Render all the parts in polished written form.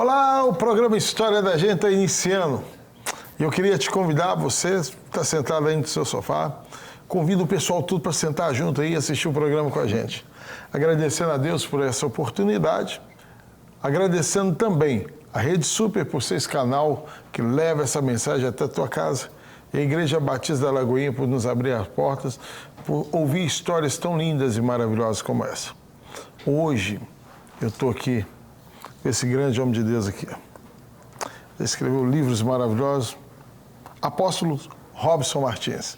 Olá, o programa História da Gente está iniciando. E eu queria te convidar, você está sentado aí no seu sofá, convido o pessoal tudo para sentar junto aí e assistir o programa com a gente. Agradecendo a Deus por essa oportunidade, agradecendo também a Rede Super por ser esse canal que leva essa mensagem até a tua casa, e a Igreja Batista da Lagoinha por nos abrir as portas, por ouvir histórias tão lindas e maravilhosas como essa. Hoje eu estou aqui, esse grande homem de Deus aqui. Ele escreveu livros maravilhosos. Apóstolo Robson Martins.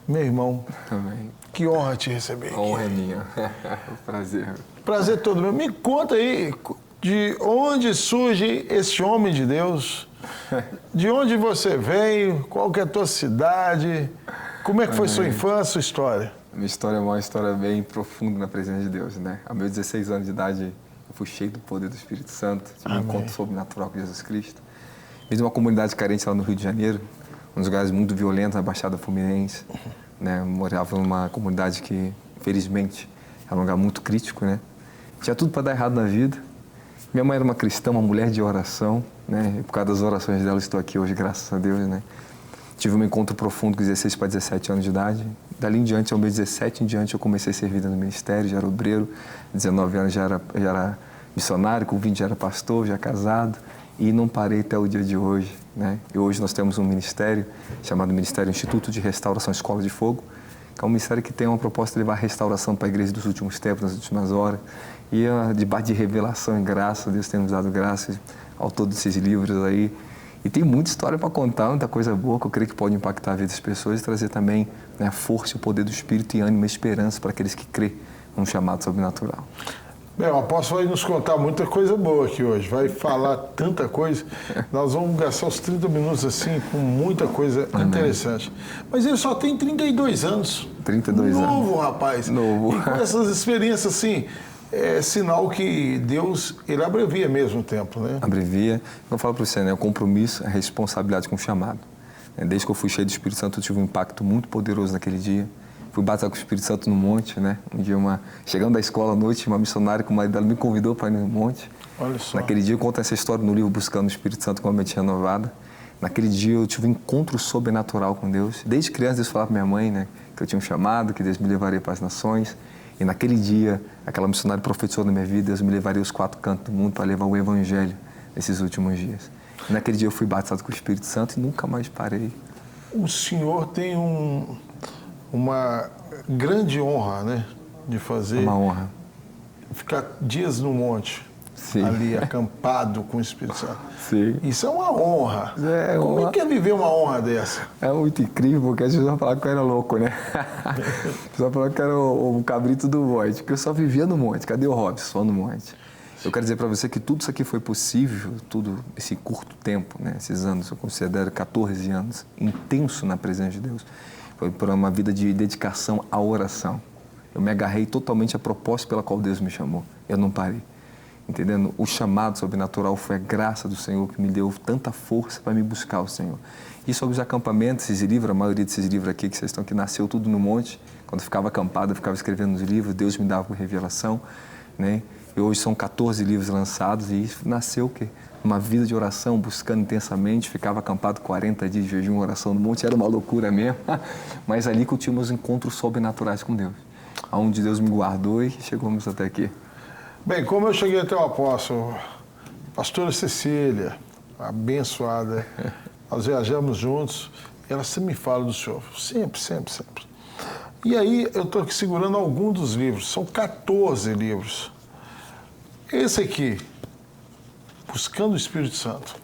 Meu irmão, Amém. Que honra te receber aqui. A honra é minha. Prazer. Prazer todo meu. Me conta aí de onde surge esse homem de Deus, de onde você veio, qual que é a tua cidade, como é que foi sua infância, sua história? Minha história é uma história bem profunda na presença de Deus, né? Aos meus 16 anos de idade, eu fui cheio do poder do Espírito Santo, tive um encontro sobrenatural com Jesus Cristo. Fiz uma comunidade carente lá no Rio de Janeiro, um dos lugares muito violentos, na Baixada Fluminense, né? Eu morava numa comunidade que, infelizmente, era um lugar muito crítico, né? Tinha tudo para dar errado na vida. Minha mãe era uma cristã, uma mulher de oração, né? E por causa das orações dela, estou aqui hoje, graças a Deus, né? Tive um encontro profundo com 16 para 17 anos de idade. Dali em diante, ao meus 17 em diante, eu comecei a servir no ministério, já era obreiro. 19 anos já era missionário, com 20 já era pastor, já casado. E não parei até o dia de hoje, né? E hoje nós temos um ministério chamado Ministério Instituto de Restauração Escola de Fogo, que é um ministério que tem uma proposta de levar restauração para a igreja dos últimos tempos, nas últimas horas. E debaixo de revelação e graça, Deus tem nos dado graça, autor desses livros aí. E tem muita história para contar, muita coisa boa que eu creio que pode impactar a vida das pessoas e trazer também, né, a força e o poder do Espírito e ânimo e esperança para aqueles que crêem num chamado sobrenatural. Bem, o apóstolo vai nos contar muita coisa boa aqui hoje, vai falar tanta coisa. Nós vamos gastar os 30 minutos assim com muita coisa interessante. Mas ele só tem 32 anos. 32 anos. Novo, rapaz. Novo. E com essas experiências assim, é sinal que Deus, ele abrevia mesmo o tempo, né? Abrevia. Eu falo para você, né, o compromisso, a responsabilidade com o chamado. Desde que eu fui cheio do Espírito Santo, eu tive um impacto muito poderoso naquele dia. Fui batizado com o Espírito Santo no monte, né? Um dia, chegando da escola à noite, uma missionária com o marido dela me convidou para ir no monte. Olha só. Naquele dia, eu conto essa história no livro Buscando o Espírito Santo com a mente renovada. Naquele dia, eu tive um encontro sobrenatural com Deus. Desde criança, Deus falava para minha mãe, né, que eu tinha um chamado, que Deus me levaria para as nações. E naquele dia, aquela missionária profetizou na minha vida, Deus me levaria aos 4 cantos do mundo para levar o Evangelho nesses últimos dias. E naquele dia, eu fui batizado com o Espírito Santo e nunca mais parei. O senhor tem uma grande honra, né, de fazer... Uma honra. Ficar dias no monte, Sim. ali acampado com o Espírito Santo. Sim. Isso é uma honra. Como honra. é que é viver uma honra dessa? É muito incrível, porque as pessoas falavam que eu era louco, né? As pessoas falavam que eu era o cabrito do monte, porque eu só vivia no monte. Cadê o Robson? Só no monte. Eu quero dizer para você que tudo isso aqui foi possível, tudo esse curto tempo, né? Esses anos, eu considero 14 anos, intenso na presença de Deus. Foi por uma vida de dedicação à oração. Eu me agarrei totalmente à proposta pela qual Deus me chamou. Eu não parei. Entendendo? O chamado sobrenatural foi a graça do Senhor que me deu tanta força para me buscar o Senhor. E sobre os acampamentos, esses livros, a maioria desses livros aqui que vocês estão aqui, nasceu tudo no monte. Quando eu ficava acampado, eu ficava escrevendo os livros, Deus me dava revelação, né? E hoje são 14 livros lançados e isso nasceu o quê? Uma vida de oração, buscando intensamente, ficava acampado 40 dias de jejum, oração no monte, era uma loucura mesmo. Mas ali que eu tive meus encontros sobrenaturais com Deus, onde Deus me guardou e chegamos até aqui. Bem, como eu cheguei até o apóstolo, pastora Cecília, abençoada, nós viajamos juntos, e ela sempre me fala do senhor, sempre, sempre, sempre. E aí eu estou aqui segurando algum dos livros, são 14 livros. Esse aqui, Buscando o Espírito Santo,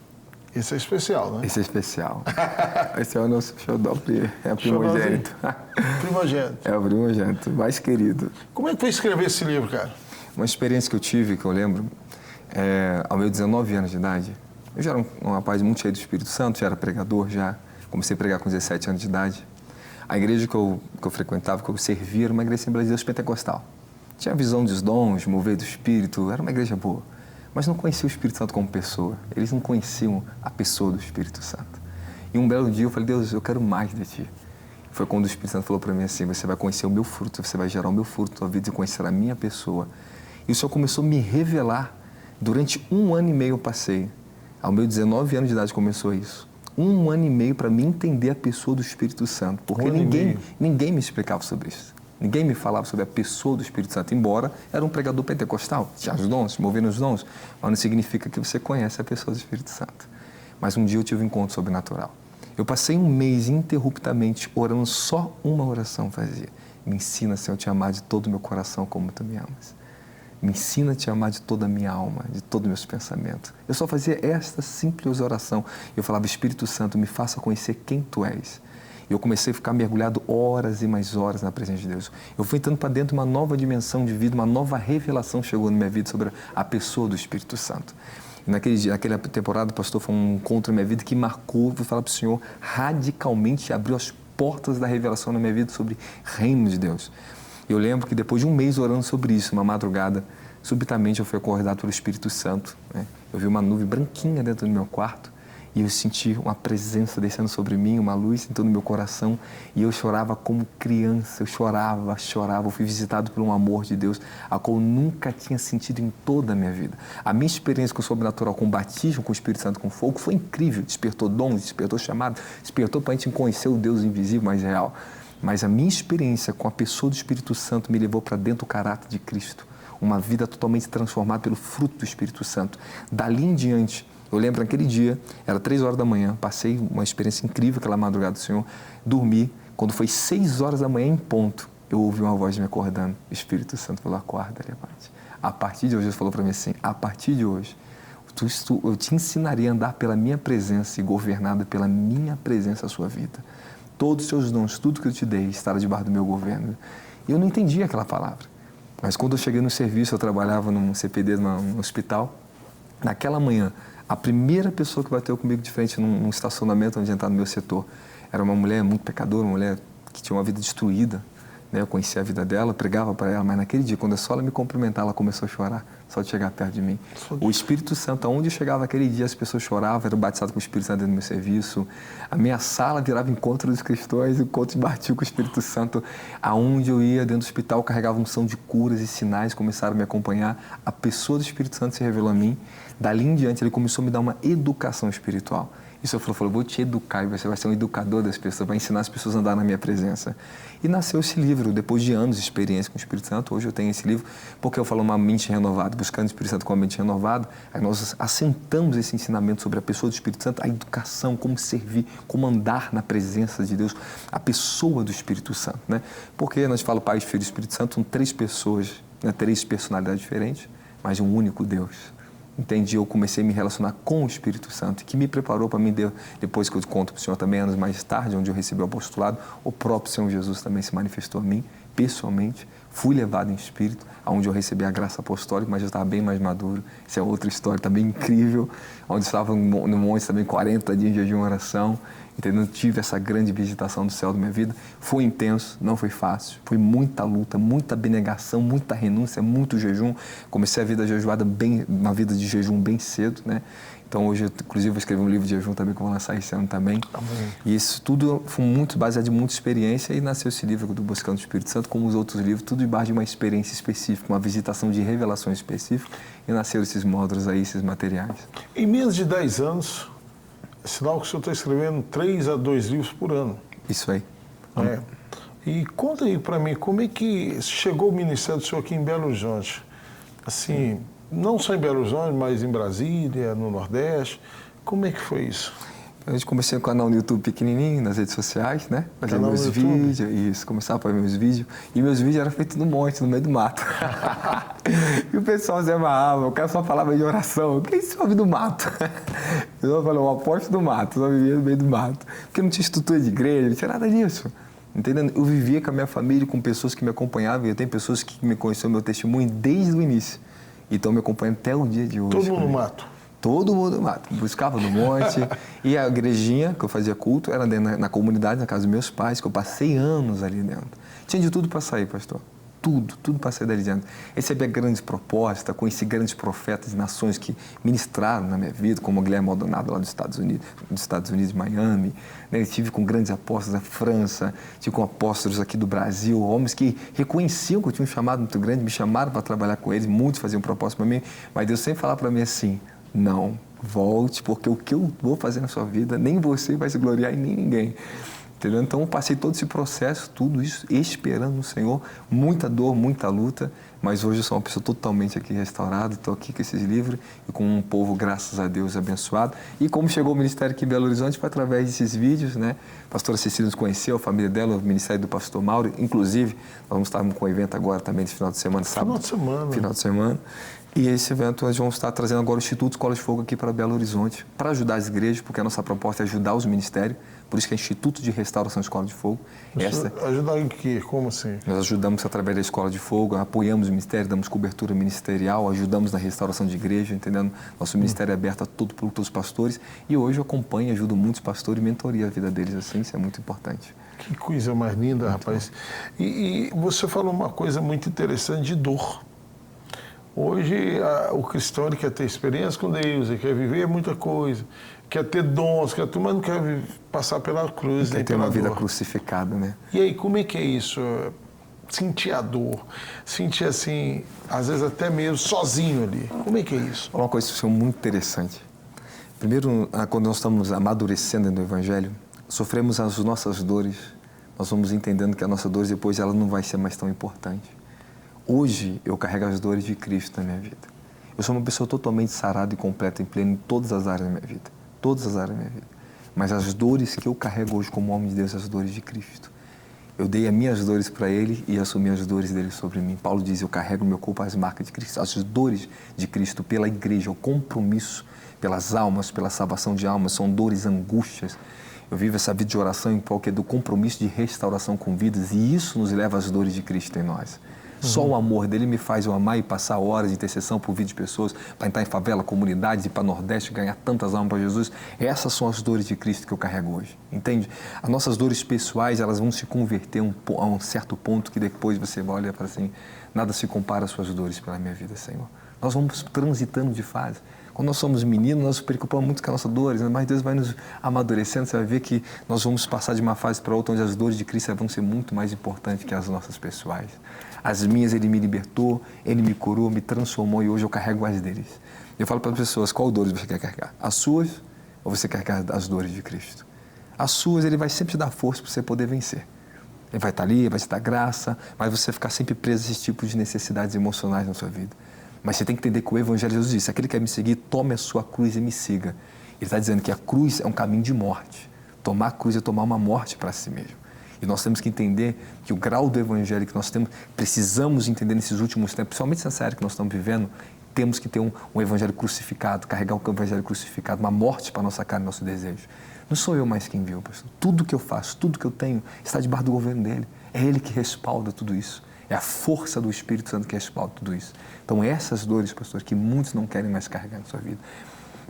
esse é especial, né? Esse é especial. Esse é o nosso xodó, é o primogênito. Primogênito. É o primogênito, mais querido. Como é que foi escrever esse livro, cara? Uma experiência que eu tive, que eu lembro, ao meus 19 anos de idade, eu já era um rapaz muito cheio do Espírito Santo, já era pregador, já comecei a pregar com 17 anos de idade. A igreja que eu frequentava, que eu servia, era uma igreja Assembleia de Deus pentecostal. Tinha visão dos dons, mover do Espírito, era uma igreja boa. Mas não conhecia o Espírito Santo como pessoa. Eles não conheciam a pessoa do Espírito Santo. E um belo dia eu falei, Deus, eu quero mais de Ti. Foi quando o Espírito Santo falou para mim assim, você vai conhecer o meu fruto, você vai gerar o meu fruto, a tua vida e conhecer a minha pessoa. E o Senhor começou a me revelar Durante 1 ano e meio eu passei, ao meu 19 anos de idade começou isso. 1 ano e meio para me entender a pessoa do Espírito Santo, porque ninguém me explicava sobre isso. Ninguém me falava sobre a pessoa do Espírito Santo, embora era um pregador pentecostal, tinha os dons, se movendo os dons, mas não significa que você conhece a pessoa do Espírito Santo. Mas um dia eu tive um encontro sobrenatural. Eu passei 1 mês ininterruptamente orando, só uma oração fazia. Me ensina, Senhor, a te amar de todo o meu coração como tu me amas. Me ensina a te amar de toda a minha alma, de todos os meus pensamentos. Eu só fazia esta simples oração. Eu falava, Espírito Santo, me faça conhecer quem tu és. E eu comecei a ficar mergulhado horas e mais horas na presença de Deus. Eu fui entrando para dentro de uma nova dimensão de vida, uma nova revelação chegou na minha vida sobre a pessoa do Espírito Santo. E naquela temporada, pastor, foi um encontro na minha vida que marcou, vou falar para o Senhor, radicalmente abriu as portas da revelação na minha vida sobre o reino de Deus. Eu lembro que depois de 1 mês orando sobre isso, uma madrugada, subitamente eu fui acordado pelo Espírito Santo, né? Eu vi uma nuvem branquinha dentro do meu quarto e eu senti uma presença descendo sobre mim, uma luz em todo o meu coração e eu chorava como criança, eu chorava, eu fui visitado por um amor de Deus, a qual eu nunca tinha sentido em toda a minha vida. A minha experiência com o sobrenatural, com o batismo com o Espírito Santo, com fogo, foi incrível, despertou dons, despertou chamado, despertou para a gente conhecer o Deus invisível, mais real. Mas a minha experiência com a pessoa do Espírito Santo me levou para dentro do caráter de Cristo. Uma vida totalmente transformada pelo fruto do Espírito Santo. Dali em diante, eu lembro naquele dia, era 3 horas da manhã, passei uma experiência incrível aquela madrugada do Senhor, dormi. Quando foi 6 horas da manhã em ponto, eu ouvi uma voz me acordando. O Espírito Santo falou, acorda, levante. A partir de hoje, Deus falou para mim assim, a partir de hoje, eu te ensinaria a andar pela minha presença e governada pela minha presença a sua vida. Todos os seus dons, tudo que eu te dei, estará debaixo do meu governo. E eu não entendia aquela palavra. Mas quando eu cheguei no serviço, eu trabalhava num CPD, num hospital. Naquela manhã, a primeira pessoa que bateu comigo de frente num estacionamento onde entrava no meu setor, era uma mulher muito pecadora, uma mulher que tinha uma vida destruída. Eu conhecia a vida dela, pregava para ela, mas naquele dia, quando é só ela me cumprimentar, ela começou a chorar, só de chegar perto de mim. O Espírito Santo, aonde eu chegava aquele dia, as pessoas choravam, era batizado com o Espírito Santo dentro do meu serviço. A minha sala virava encontro dos cristãos, encontro de batismo com o Espírito Santo. Aonde eu ia, dentro do hospital, carregava unção de curas e sinais, começaram a me acompanhar. A pessoa do Espírito Santo se revelou a mim. Dali em diante, ele começou a me dar uma educação espiritual. E o Senhor falou, vou te educar e você vai ser um educador das pessoas, vai ensinar as pessoas a andar na minha presença. E nasceu esse livro, depois de anos de experiência com o Espírito Santo, hoje eu tenho esse livro, porque eu falo uma mente renovada, buscando o Espírito Santo com a mente renovada, aí nós assentamos esse ensinamento sobre a pessoa do Espírito Santo, a educação, como servir, como andar na presença de Deus, a pessoa do Espírito Santo, né? Porque nós falamos Pai, Filho e Espírito Santo, são 3 pessoas, né? 3 personalidades diferentes, mas de um único Deus. Entendi, eu comecei a me relacionar com o Espírito Santo, que me preparou para mim, depois que eu conto para o Senhor também, anos mais tarde, onde eu recebi o apostolado, o próprio Senhor Jesus também se manifestou a mim, pessoalmente, fui levado em Espírito, onde eu recebi a graça apostólica, mas eu estava bem mais maduro, isso é outra história também incrível, onde estava no monte também 40 dias de jejum e oração, entendeu? Tive essa grande visitação do céu da minha vida, foi intenso, não foi fácil, foi muita luta, muita abnegação, muita renúncia, muito jejum, comecei a vida jejuada bem, uma vida de jejum bem cedo, né? Então hoje, inclusive, vou escrever um livro de jejum também que eu vou lançar esse ano também. Amém. E isso tudo foi muito baseado em muita experiência e nasceu esse livro do Buscando o Espírito Santo, como os outros livros, tudo debaixo de uma experiência específica, uma visitação de revelação específica e nasceram esses módulos aí, esses materiais. Em menos de 10 anos, é sinal que o senhor está escrevendo 3 a 2 livros por ano. Isso aí. É. E conta aí para mim, como é que chegou o ministério do senhor aqui em Belo Horizonte? Assim, não só em Belo Horizonte, mas em Brasília, no Nordeste. Como é que foi isso? A gente comecei um canal no YouTube pequenininho, nas redes sociais, né? Fazer meus vídeos, isso, começava a fazer meus vídeos. E meus vídeos eram feitos no monte, no meio do mato. E o pessoal se amarrava, o cara só falava de oração. Quem se ouve do mato? Eu falei, o apóstolo do mato, só vivia no meio do mato. Porque não tinha estrutura de igreja, não tinha nada disso. Entendendo? Eu vivia com a minha família, com pessoas que me acompanhavam. E eu tenho pessoas que me conheceram meu testemunho desde o início. E estão me acompanhando até o dia de hoje. Todo mundo no mato? Todo mundo no mato. Buscava no monte. E a igrejinha que eu fazia culto era na comunidade, na casa dos meus pais, que eu passei anos ali dentro. Tinha de tudo para sair, pastor. tudo para sair dali diante. Recebi a grande proposta, conheci grandes profetas de nações que ministraram na minha vida, como o Guilherme Maldonado lá dos Estados Unidos, de Miami. Né? Estive com grandes apóstolos da França, estive com apóstolos aqui do Brasil, homens que reconheciam que eu tinha um chamado muito grande, me chamaram para trabalhar com eles, muitos faziam propósito para mim, mas Deus sempre falava para mim assim, não, volte, porque o que eu vou fazer na sua vida, nem você vai se gloriar e nem ninguém. Entendeu? Então eu passei todo esse processo, tudo isso, esperando no Senhor, muita dor, muita luta, mas hoje eu sou uma pessoa totalmente aqui restaurada, estou aqui com esses livros e com um povo, graças a Deus, abençoado. E como chegou o ministério aqui em Belo Horizonte, foi através desses vídeos, né? A pastora Cecília nos conheceu, a família dela, o ministério do pastor Mauro, inclusive, nós vamos estar com um evento agora também, nesse final de semana, sábado. Final de semana. E esse evento nós vamos estar trazendo agora o Instituto Escola de Fogo aqui para Belo Horizonte, para ajudar as igrejas, porque a nossa proposta é ajudar os ministérios, por isso que é Instituto de Restauração Escola de Fogo. Ajudar em quê? Como assim? Nós ajudamos através da Escola de Fogo, apoiamos o ministério, damos cobertura ministerial, ajudamos na restauração de igreja, entendendo? Nosso ministério é aberto a todo público, todos os pastores, e hoje eu acompanho, ajudo muitos pastores e mentoria a vida deles, assim, isso é muito importante. Que coisa mais linda, muito rapaz. E você falou uma coisa muito interessante de dor. Hoje, o cristão ele quer ter experiência com Deus, ele quer viver muita coisa, quer ter dons, mas não quer passar pela cruz. Quer ter uma vida crucificada, né? E aí, como é que é isso? Sentir a dor, sentir assim, às vezes até mesmo sozinho ali. Como é que é isso? Uma coisa que é muito interessante. Primeiro, quando nós estamos amadurecendo no Evangelho, sofremos as nossas dores, nós vamos entendendo que a nossa dor depois ela não vai ser mais tão importante. Hoje, eu carrego as dores de Cristo na minha vida. Eu sou uma pessoa totalmente sarada e completa e plena em todas as áreas da minha vida. Todas as áreas da minha vida. Mas as dores que eu carrego hoje como homem de Deus, as dores de Cristo. Eu dei as minhas dores para Ele e assumi as dores dele sobre mim. Paulo diz, eu carrego no meu corpo as marcas de Cristo. As dores de Cristo pela igreja, o compromisso pelas almas, pela salvação de almas, são dores, angústias. Eu vivo essa vida de oração em qualquer do compromisso de restauração com vidas e isso nos leva às dores de Cristo em nós. Só o amor dele me faz eu amar e passar horas de intercessão por vida de pessoas, para entrar em favela, comunidades, ir para Nordeste, ganhar tantas almas para Jesus. Essas são as dores de Cristo que eu carrego hoje, entende? As nossas dores pessoais, elas vão se converter a um certo ponto que depois você olha e fala assim, nada se compara às suas dores pela minha vida, Senhor. Nós vamos transitando de fase. Quando nós somos meninos, nós nos preocupamos muito com as nossas dores, mas Deus vai nos amadurecendo, você vai ver que nós vamos passar de uma fase para outra, onde as dores de Cristo vão ser muito mais importantes que as nossas pessoais. As minhas, Ele me libertou, Ele me curou, me transformou e hoje eu carrego as deles. Eu falo para as pessoas, qual dores você quer carregar? As suas ou você quer carregar as dores de Cristo? As suas, Ele vai sempre te dar força para você poder vencer. Ele vai estar ali, vai te dar graça, mas você ficar sempre preso a esse tipo de necessidades emocionais na sua vida. Mas você tem que entender que o Evangelho de Jesus disse, aquele que quer me seguir, tome a sua cruz e me siga. Ele está dizendo que a cruz é um caminho de morte. Tomar a cruz é tomar uma morte para si mesmo. E nós temos que entender que o grau do Evangelho que nós temos, precisamos entender nesses últimos tempos, principalmente nessa era que nós estamos vivendo, temos que ter um Evangelho crucificado, carregar o Evangelho crucificado, uma morte para a nossa carne, nosso desejo. Não sou eu mais quem viu, pastor. Tudo que eu faço, tudo que eu tenho, está debaixo do governo dele. É ele que respalda tudo isso. É a força do Espírito Santo que respalda tudo isso. Então, essas dores, pastor, que muitos não querem mais carregar na sua vida.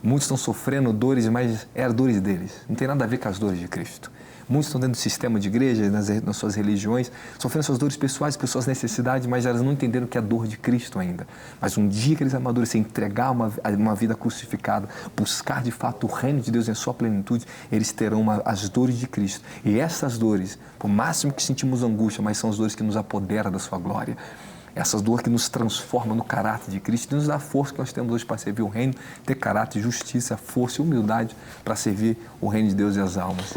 Muitos estão sofrendo dores, mas eram dores deles. Não tem nada a ver com as dores de Cristo. Muitos estão dentro do sistema de igreja, nas suas religiões, sofrendo suas dores pessoais, por suas necessidades, mas elas não entenderam que é a dor de Cristo ainda. Mas um dia que eles amadurecerem, entregar uma vida crucificada, buscar de fato o reino de Deus em sua plenitude, eles terão as dores de Cristo. E essas dores, por máximo que sentimos angústia, mas são as dores que nos apoderam da sua glória. Essas dores que nos transformam no caráter de Cristo e nos dá a força que nós temos hoje para servir o reino, ter caráter, justiça, força e humildade para servir o reino de Deus e as almas.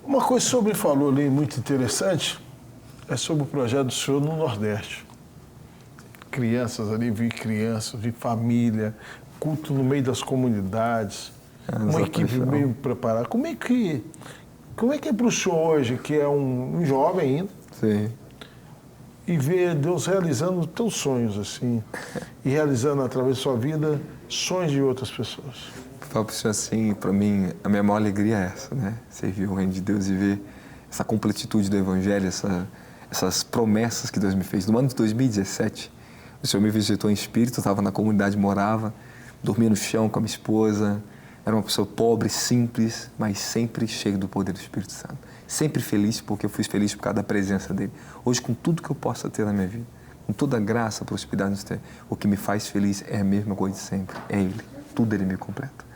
Uma coisa que o senhor me falou ali muito interessante é sobre o projeto do senhor no Nordeste. Crianças ali, vi crianças, vi família, culto no meio das comunidades, uma equipe bem preparada. Como é que é para o senhor hoje, que é um jovem ainda, sim, e ver Deus realizando os teus sonhos, assim, e realizando através da sua vida sonhos de outras pessoas? Falo para o senhor assim, para mim, a minha maior alegria é essa, né? Servir o reino de Deus e ver essa completitude do Evangelho, essas promessas que Deus me fez. No ano de 2017, o Senhor me visitou em espírito, eu estava na comunidade, morava, dormia no chão com a minha esposa, era uma pessoa pobre, simples, mas sempre cheio do poder do Espírito Santo. Sempre feliz, porque eu fui feliz por causa da presença dele. Hoje, com tudo que eu possa ter na minha vida, com toda graça, prosperidade, o que me faz feliz é a mesma coisa de sempre, é Ele, tudo Ele me completa.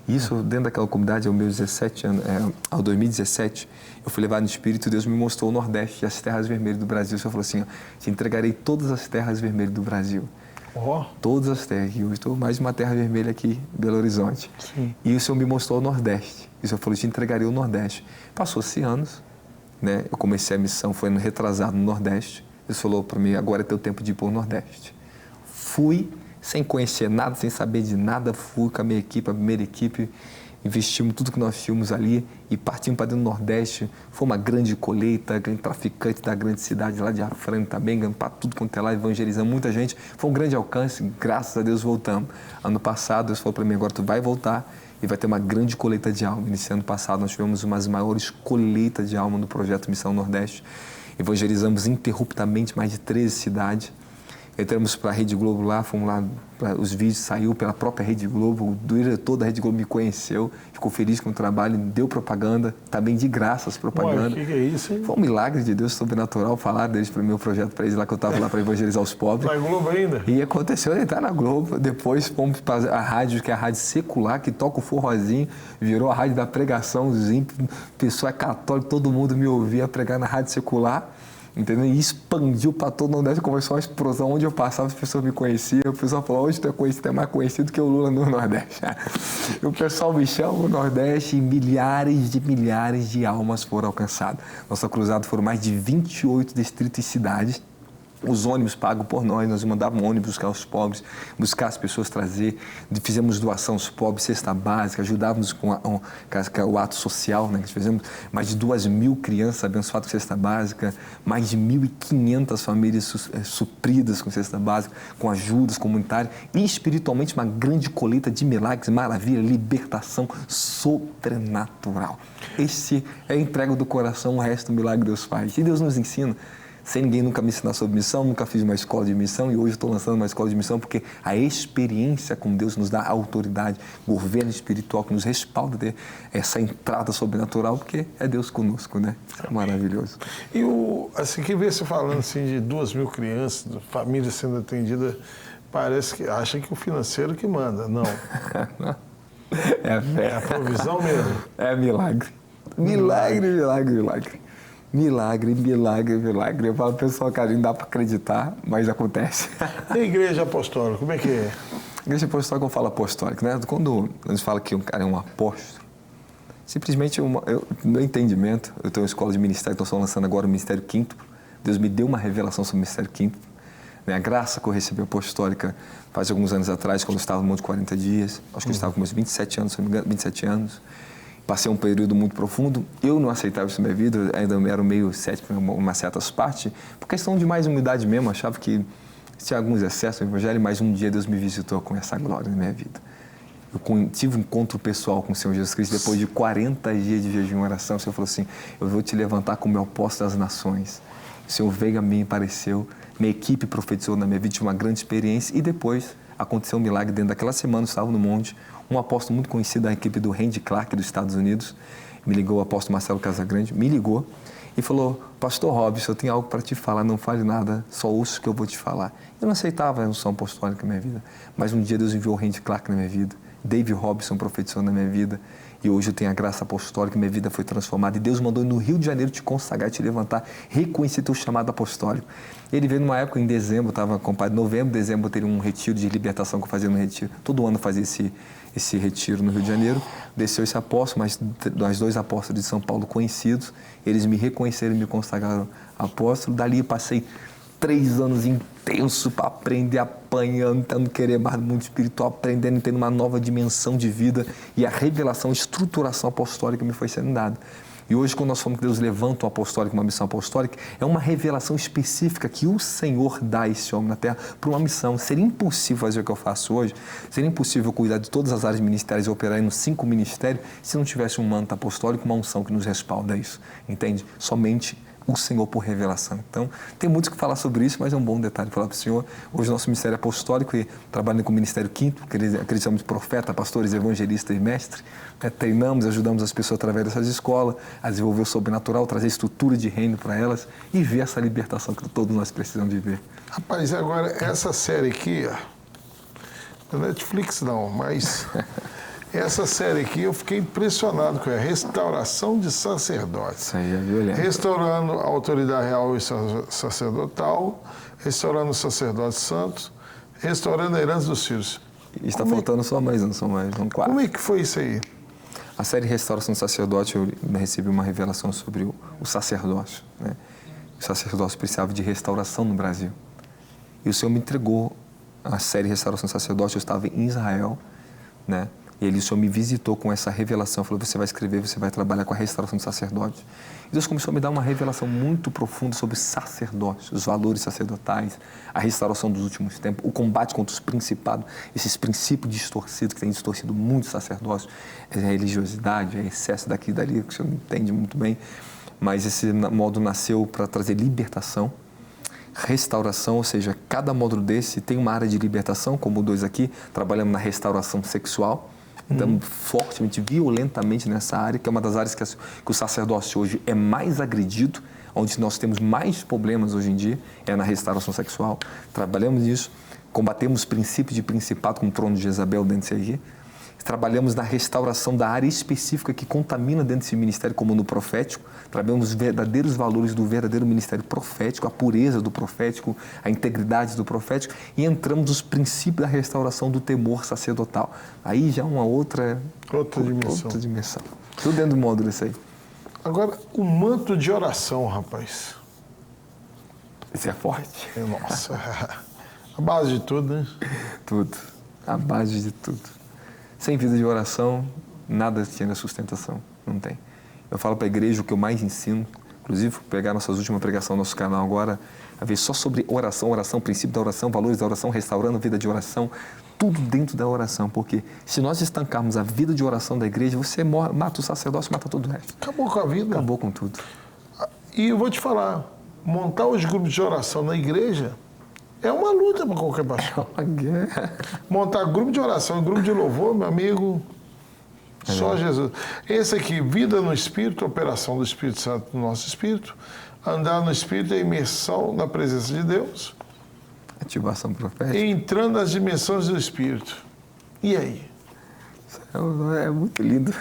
Isso, dentro daquela comunidade, aos meus 17 anos, ao 2017, eu fui levado no Espírito, Deus me mostrou o Nordeste e as terras vermelhas do Brasil. O Senhor falou assim, ó, te entregarei todas as terras vermelhas do Brasil. Oh. Todas as terras. E eu estou mais uma terra vermelha aqui, Belo Horizonte. Sim. E o Senhor me mostrou o Nordeste. E o Senhor falou, te entregarei o Nordeste. Passou-se anos, né? Eu comecei a missão, foi ano retrasado no Nordeste. Ele falou para mim, agora é teu tempo de ir para o Nordeste. Fui, sem conhecer nada, sem saber de nada, fui com a minha equipe, a primeira equipe, investimos tudo que nós tínhamos ali e partimos para dentro do Nordeste. Foi uma grande colheita, grande traficante da grande cidade lá de Afrânio também, ganhando para tudo quanto é lá, evangelizando muita gente. Foi um grande alcance, graças a Deus voltamos. Ano passado, Deus falou para mim, agora tu vai voltar e vai ter uma grande colheita de alma. Nesse ano passado, nós tivemos umas maiores colheitas de alma no projeto Missão Nordeste. Evangelizamos interruptamente mais de 13 cidades. Entramos para a Rede Globo lá, fomos lá, os vídeos saiu pela própria Rede Globo, o diretor da Rede Globo me conheceu, ficou feliz com o trabalho, deu propaganda, também de graça as propagandas. O que é isso, hein? Foi um milagre de Deus sobrenatural, falar deles para o meu projeto para eles lá, que eu estava lá para evangelizar os pobres. Na Globo ainda? E aconteceu de entrar na Globo, depois fomos para a rádio, que é a rádio secular, que toca o forrozinho, virou a rádio da pregação, os ímpios, pessoa católica, todo mundo me ouvia pregar na rádio secular. Entendeu? E expandiu para todo o Nordeste, começou uma explosão. Onde eu passava, as pessoas me conheciam. O pessoal falou, hoje tu é conhecido, é mais conhecido que o Lula no Nordeste. E o pessoal me chama no Nordeste e milhares de almas foram alcançadas. Nossa cruzada foram mais de 28 distritos e cidades. Os ônibus pagos por nós mandávamos ônibus buscar os pobres, buscar as pessoas, trazer, fizemos doação aos pobres, cesta básica, ajudávamos com o ato social, né, que fizemos mais de 2.000 crianças abençoadas com cesta básica, mais de 1.500 famílias supridas com cesta básica, com ajudas comunitárias e espiritualmente uma grande colheita de milagres, maravilha, libertação sobrenatural. Esse é a entrega do coração, o resto do milagre Deus faz. E Deus nos ensina. Sem ninguém nunca me ensinar sobre missão, nunca fiz uma escola de missão e hoje estou lançando uma escola de missão porque a experiência com Deus nos dá autoridade, governo espiritual que nos respalda ter essa entrada sobrenatural, porque é Deus conosco, né? Isso é maravilhoso. E assim, que vê você falando assim de 2.000 crianças, famílias sendo atendidas, parece que acha que o financeiro que manda. Não. É fé. É a provisão mesmo. É milagre. Milagre. Eu falo, pessoal, cara, não dá para acreditar, mas acontece. E a igreja apostólica, como é que é? Igreja apostólica, eu falo apostólica, né? Quando a gente fala que um cara é um apóstolo, simplesmente, no meu entendimento, eu tenho uma escola de ministério, estou lançando agora o Ministério Quíntuplo. Deus me deu uma revelação sobre o Ministério Quíntuplo. Né? A graça que eu recebi apostólica faz alguns anos atrás, quando eu estava no Monte 40 Dias, acho que eu estava com meus 27 anos, se não me engano, 27 anos. Passei um período muito profundo, eu não aceitava isso na minha vida, ainda era meio cético em umas certas partes, por questão de mais humildade mesmo, achava que tinha alguns excessos no Evangelho, mas um dia Deus me visitou com essa glória na minha vida. Eu tive um encontro pessoal com o Senhor Jesus Cristo, depois de 40 dias de jejum e oração, o Senhor falou assim, eu vou te levantar como meu apóstolo das nações. O Senhor veio a mim, apareceu, minha equipe profetizou na minha vida, tive uma grande experiência e depois aconteceu um milagre dentro daquela semana, eu estava no monte, um apóstolo muito conhecido da equipe do Randy Clark dos Estados Unidos, me ligou, o apóstolo Marcelo Casagrande, me ligou e falou, pastor Robson, eu tenho algo para te falar, não fale nada, só ouça o que eu vou te falar. Eu não aceitava a unção apostólica na minha vida, mas um dia Deus enviou o Randy Clark na minha vida, Dave Robson profetizou na minha vida, e hoje eu tenho a graça apostólica, minha vida foi transformada, e Deus mandou no Rio de Janeiro te consagrar, te levantar, reconhecer teu chamado apostólico. Ele veio numa época, em dezembro, estava acompanhado, novembro, dezembro, eu teria um retiro de libertação que eu fazia no retiro, todo ano eu fazia esse retiro no Rio de Janeiro, desceu esse apóstolo, mais 2 apóstolos de São Paulo conhecidos, eles me reconheceram e me consagraram apóstolo, dali passei 3 anos intensos para aprender, apanhando, tentando querer mais do mundo espiritual, aprendendo, tendo uma nova dimensão de vida e a revelação, a estruturação apostólica me foi sendo dada. E hoje, quando nós falamos que Deus levanta o apostólico, uma missão apostólica, é uma revelação específica que o Senhor dá a esse homem na terra para uma missão. Seria impossível fazer o que eu faço hoje, seria impossível cuidar de todas as áreas ministériais e operar nos 5 ministérios se não tivesse um manto apostólico, uma unção que nos respalda isso, entende? Somente o Senhor por revelação. Então, tem muito que falar sobre isso, mas é um bom detalhe falar para o Senhor. Hoje, nosso ministério apostólico, e trabalhando com o Ministério Quinto, que acreditamos em profeta, pastores, evangelistas e mestres, né? Treinamos, ajudamos as pessoas através dessas escolas a desenvolver o sobrenatural, trazer estrutura de reino para elas e ver essa libertação que todos nós precisamos viver. Rapaz, agora, essa série aqui, ó, não é Netflix não, mas essa série aqui eu fiquei impressionado com ela. Restauração de sacerdotes. Isso aí é violento. Restaurando a autoridade real e sacerdotal, restaurando os sacerdotes santos, restaurando a herança dos filhos. E está faltando só mais um, são quatro. Como é que foi isso aí? A série Restauração do Sacerdote, eu recebi uma revelação sobre o sacerdócio, né? O sacerdócio precisava de restauração no Brasil. E o Senhor me entregou a série Restauração do Sacerdote. Eu estava em Israel, né? E ele, o Senhor me visitou com essa revelação. Falou, você vai escrever, você vai trabalhar com a restauração do sacerdote. E Deus começou a me dar uma revelação muito profunda sobre sacerdócio, os valores sacerdotais, a restauração dos últimos tempos, o combate contra os principados, esses princípios distorcidos que têm distorcido muito o sacerdócio, a religiosidade, o excesso daqui e dali, que o Senhor entende muito bem. Mas esse módulo nasceu para trazer libertação, restauração, ou seja, cada módulo desse tem uma área de libertação, como o 2 aqui, trabalhamos na restauração sexual. Estamos fortemente, violentamente nessa área, que é uma das áreas que o sacerdócio hoje é mais agredido, onde nós temos mais problemas hoje em dia, é na restauração sexual. Trabalhamos nisso, combatemos princípios de principado, como o trono de Jezabel dentro disso aqui. Trabalhamos na restauração da área específica que contamina dentro desse ministério, como no profético. Trabalhamos os verdadeiros valores do verdadeiro ministério profético, a pureza do profético, a integridade do profético, e entramos nos princípios da restauração do temor sacerdotal. Aí já uma outra dimensão. Tudo dentro do módulo isso aí. Agora, o manto de oração, rapaz. Isso é forte. Nossa, a base de tudo, né? Tudo. A base de tudo. Sem vida de oração, nada tinha sustentação. Não tem. Eu falo para a igreja o que eu mais ensino, inclusive, vou pegar nossas últimas pregações no nosso canal agora, a ver só sobre oração, princípio da oração, valores da oração, restaurando a vida de oração, tudo dentro da oração, porque se nós estancarmos a vida de oração da igreja, você mata o sacerdócio, mata todo o resto. Acabou com a vida. Acabou com tudo. E eu vou te falar, montar os grupos de oração na igreja é uma luta para qualquer pastor. É uma guerra. Montar grupo de oração e grupo de louvor, meu amigo, só Jesus. Esse aqui, vida no Espírito, operação do Espírito Santo no nosso Espírito, andar no Espírito é imersão na presença de Deus. Ativação profética. E entrando nas dimensões do Espírito. E aí? É muito lindo.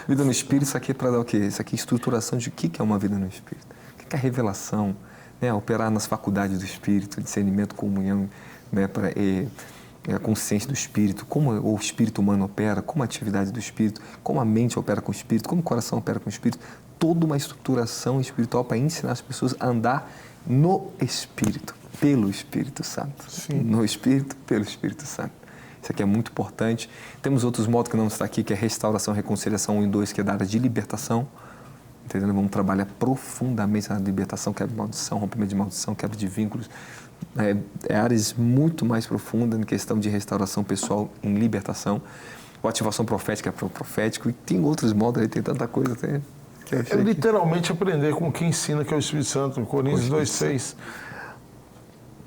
Vida no Espírito, isso aqui é para dar o quê? Isso aqui é estruturação de o que é uma vida no Espírito. O que é a revelação? Né? Operar nas faculdades do Espírito, discernimento, comunhão, né? A consciência do Espírito, como o Espírito humano opera, como a atividade do Espírito, como a mente opera com o Espírito, como o coração opera com o Espírito. Toda uma estruturação espiritual para ensinar as pessoas a andar no Espírito, pelo Espírito Santo. Sim. No Espírito, pelo Espírito Santo. Isso aqui é muito importante. Temos outros modos que não está aqui, que é restauração, reconciliação 1 e 2, que é da área de libertação. Entendeu? Vamos trabalhar profundamente na libertação, quebra de maldição, rompimento de maldição, quebra de vínculos. Áreas muito mais profundas em questão de restauração pessoal em libertação. A ativação profética é para o profético. E tem outros modos aí, tem tanta coisa. Que é literalmente aprender com quem ensina, que é o Espírito Santo, em Coríntios 2,6.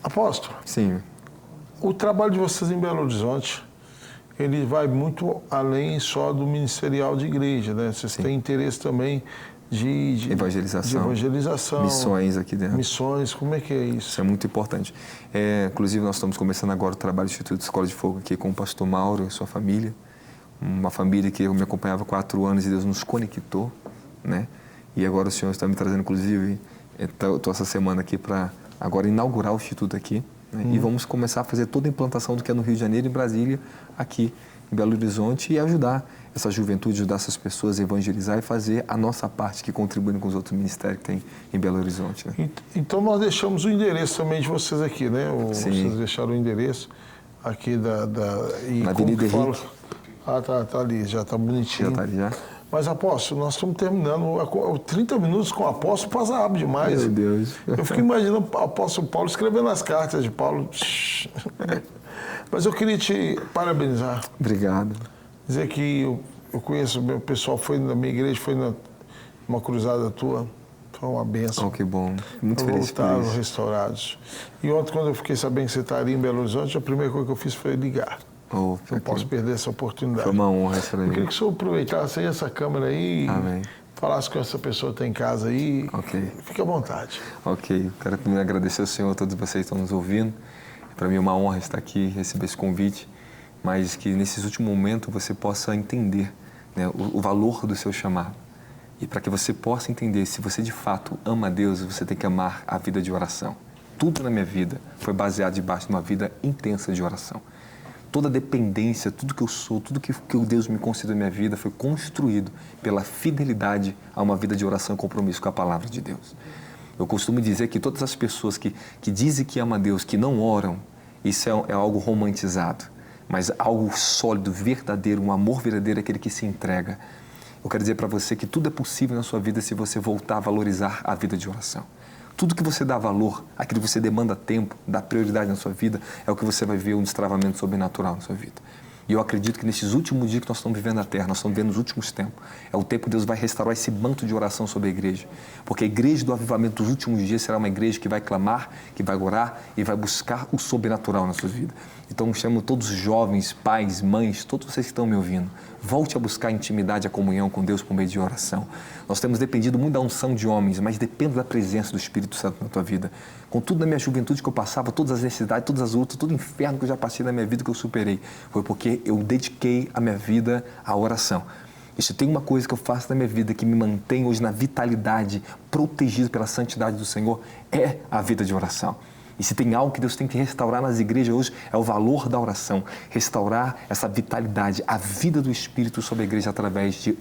Apóstolo. Sim. O trabalho de vocês em Belo Horizonte, ele vai muito além só do ministerial de igreja, né? Vocês têm interesse também de evangelização, missões aqui dentro. Missões, como é que é isso? Isso é muito importante. Inclusive, nós estamos começando agora o trabalho do Instituto Escola de Fogo aqui com o pastor Mauro e sua família. Uma família que eu me acompanhava há 4 anos e Deus nos conectou, né? E agora o Senhor está me trazendo, inclusive, estou essa semana aqui para agora inaugurar o Instituto aqui, né? E vamos começar a fazer toda a implantação do que é no Rio de Janeiro e em Brasília, aqui em Belo Horizonte, e ajudar essa juventude, ajudar essas pessoas a evangelizar e fazer a nossa parte que contribuindo com os outros ministérios que tem em Belo Horizonte. Né? Então nós deixamos o endereço também de vocês aqui, né? Sim. Vocês deixaram o endereço aqui na Avenida Henrique. Tá ali, já tá bonitinho. Já tá ali, já? Mas, apóstolo, nós estamos terminando 30 minutos com o apóstolo, passa rápido demais. Meu Deus. Eu fico imaginando o apóstolo Paulo escrevendo as cartas de Paulo. Mas eu queria te parabenizar. Obrigado. Dizer que eu conheço, o pessoal foi na minha igreja, foi numa cruzada tua, Foi uma benção. Oh, que bom. Muito feliz por Voltaram isso. restaurados. E ontem, quando eu fiquei sabendo que você estaria em Belo Horizonte, a primeira coisa que eu fiz foi ligar. Oh, Não posso perder essa oportunidade. Foi uma honra isso para Eu mim. queria que o senhor aproveitasse aí essa câmera aí Amém. e falasse com essa pessoa que está em casa aí. Ok. Fique à vontade. Ok. Quero primeiro agradecer ao Senhor, a todos vocês que estão nos ouvindo. Para mim é uma honra estar aqui, receber esse convite, mas que nesses últimos momentos você possa entender, né, o valor do seu chamado. E para que você possa entender, se você de fato ama a Deus, você tem que amar a vida de oração. Tudo na minha vida foi baseado debaixo de uma vida intensa de oração. Toda dependência, tudo que eu sou, tudo que Deus me concedeu na minha vida foi construído pela fidelidade a uma vida de oração e compromisso com a palavra de Deus. Eu costumo dizer que todas as pessoas que dizem que amam a Deus, que não oram, isso é algo romantizado. Mas algo sólido, verdadeiro, um amor verdadeiro é aquele que se entrega. Eu quero dizer para você que tudo é possível na sua vida se você voltar a valorizar a vida de oração. Tudo que você dá valor, aquilo que você demanda tempo, dá prioridade na sua vida, é o que você vai ver um destravamento sobrenatural na sua vida. E eu acredito que nesses últimos dias que nós estamos vivendo na terra, nós estamos vivendo nos últimos tempos, é o tempo que Deus vai restaurar esse manto de oração sobre a igreja. Porque a igreja do avivamento dos últimos dias será uma igreja que vai clamar, que vai orar e vai buscar o sobrenatural na sua vida. Então, chamo todos os jovens, pais, mães, todos vocês que estão me ouvindo, volte a buscar a intimidade, a comunhão com Deus por meio de oração. Nós temos dependido muito da unção de homens, mas depende da presença do Espírito Santo na tua vida. Com tudo na minha juventude que eu passava, todas as necessidades, todas as lutas, todo o inferno que eu já passei na minha vida que eu superei, foi porque eu dediquei a minha vida à oração. E se tem uma coisa que eu faço na minha vida que me mantém hoje na vitalidade, protegido pela santidade do Senhor, é a vida de oração. E se tem algo que Deus tem que restaurar nas igrejas hoje, é o valor da oração. Restaurar essa vitalidade, a vida do Espírito sobre a igreja através de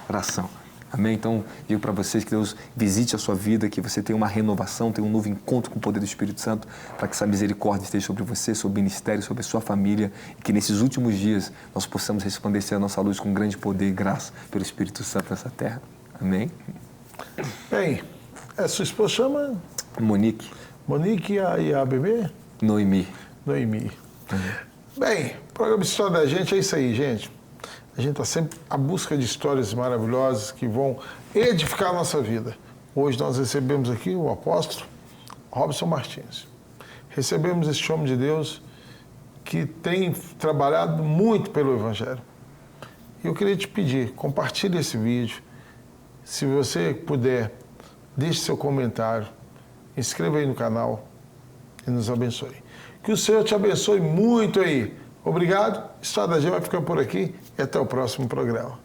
oração. Amém? Então, digo para vocês que Deus visite a sua vida, que você tenha uma renovação, tenha um novo encontro com o poder do Espírito Santo, para que essa misericórdia esteja sobre você, sobre o ministério, sobre a sua família, e que nesses últimos dias nós possamos resplandecer a nossa luz com grande poder e graça pelo Espírito Santo nessa terra. Amém? Bem, a sua esposa chama? Monique. Monique e a bebê? Noemi. Noemi. Bem, o programa História da Gente é isso aí, gente. A gente está sempre à busca de histórias maravilhosas que vão edificar a nossa vida. Hoje nós recebemos aqui o apóstolo Robson Martins. Recebemos este homem de Deus que tem trabalhado muito pelo Evangelho. E eu queria te pedir, compartilhe esse vídeo. Se você puder, deixe seu comentário, inscreva aí no canal e nos abençoe. Que o Senhor te abençoe muito aí. Obrigado. História da Gente vai ficar por aqui e até o próximo programa.